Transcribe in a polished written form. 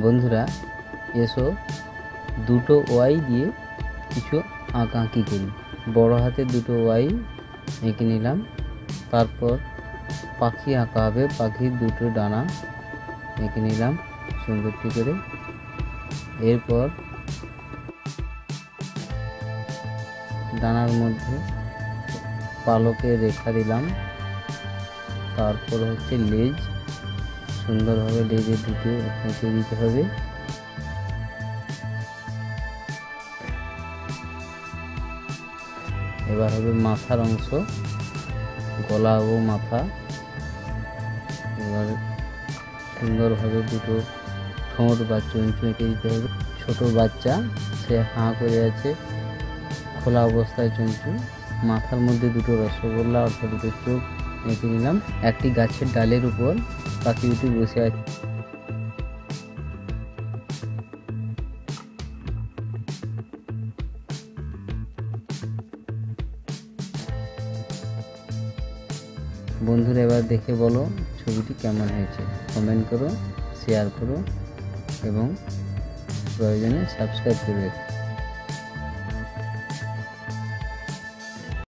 বন্ধুরা এসো দুটো ওয়াই দিয়ে কিছু আঁকাআঁকি করি। বড় হাতের দুটো ওয়াই এঁকে নিলাম। তারপর পাখি আঁকা হবে, পাখির দুটো ডানা এঁকে নিলাম সুন্দরটি করে। এরপর ডানার মধ্যে পালকের রেখা দিলাম। তারপর হচ্ছে লেজ, সুন্দরভাবে লেজের দুটো এঁকে দিতে হবে। এবার হবে মাথার অংশ, গলা ও মাথা। এবার সুন্দরভাবে দুটো ঠোঁট বা চঞ্চু এঁকে দিতে হবে। ছোট বাচ্চা, সে হাঁ করে আছে, খোলা অবস্থায় চঞ্চু। মাথার মধ্যে দুটো রসগোল্লা অর্থাৎ দুটো চোখ এঁকে নিলাম। একটি গাছের ডালের উপর পাখি দুটি বসে আছে। বন্ধুরা এবার দেখে বলো ছবিটি কেমন হয়েছে। কমেন্ট করো, শেয়ার করো এবং প্রয়োজনে সাবস্ক্রাইব করে রেখো।